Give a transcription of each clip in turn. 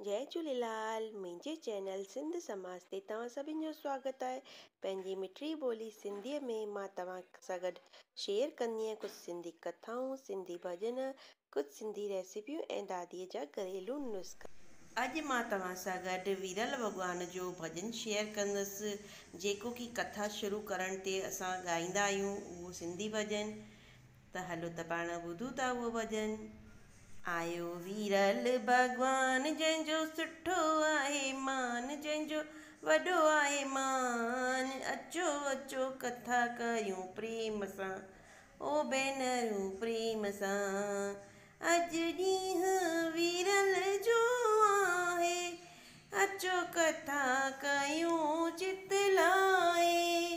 जय झूलेलाल। मुंहिंजे चैनल सिंध समाज ते तव्हां सभिनि जो स्वागत आहे। पंहिंजी मिठड़ी ॿोली सिंधीअ में मां तव्हां सां गॾु शेयर कंदी आहियां कुझु सिंधी कथाऊं, सिंधी भॼन, कुझु सिंधी रेसिपियूं ऐं दादीअ जा घरेलू नुस्ख़ा। अॼु मां तव्हां सां गॾु वीरल भॻवान जो भॼन शेयर कंदसि, जेको कि कथा शुरू करण ते असां ॻाईंदा आहियूं। उहो सिंधी भॼन त हलो त पाण ॿुधूं था उहो भॼन। आयो वीरल भॻवान जंहिंजो सुठो आहे मान, जंहिंजो वॾो आहे मान। अचो अचो कथा कयूं प्रेम सां, ओ भेनरूं प्रेम सां। अॼु ॾींहुं वीरल जो आहे, अचो कथा कयूं चित लाए।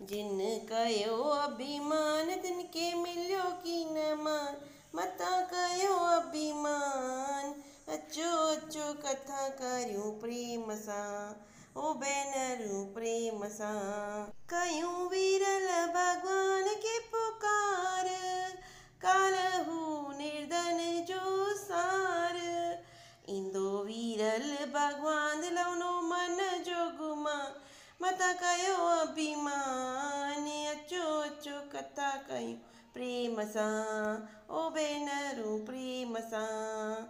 जिन कयो अभिमान तिन के मिलियो की न मान, मता कयो अभिमान। अचो अचो कथा कयूं प्रेम सां, ओ भेनरूं प्रेम सां। कयूं वीरल भॻवान खे पुकार, कालहू निर्धन जो सार। ईंदो वीरल भॻवान लवनो मन जो गुमान, मता कयो अभिमान। अचो अचो कथा कयूं प्रेम सां, ओ भेनरूं प्रेम सां।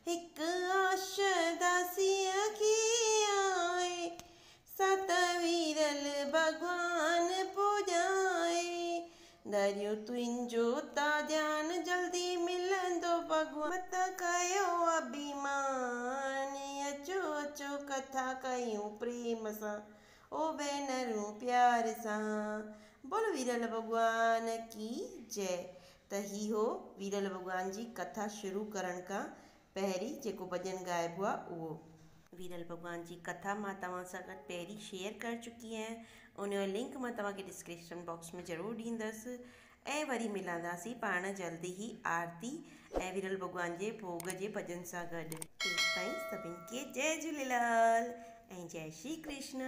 हिकु आश दासीअ खे आहे, सात वीरल भॻवान पुॼाए। दरियो तुंहिंजो ता ध्यान जल्दी मिलंदो भॻवान, मता कयो अभिमान। अचो अचो कथा कयूं प्रेम सां, ओ भेनरूं प्यार सां। बोल वीरल भॻवान की जय। त ही हो वीरल भॻवान जी कथा शुरू करण खां पहिरीं जेको भॼन ॻाइबो आहे उहो। वीरल भॻवान जी कथा मां तव्हां सां गॾु पहिरीं शेयर करे चुकी आहियां। उनजो लिंक मां तव्हांखे डिस्क्रिप्शन बॉक्स में ज़रूरु ॾींदसि। ऐं वरी मिलंदासीं पाण जल्दी ई आरती ऐं वीरल भॻवान जे भोग जे भॼन सां गॾु। तेसिताईं सभिनि खे जय झूलेलाल ऐं जय श्री कृष्ण।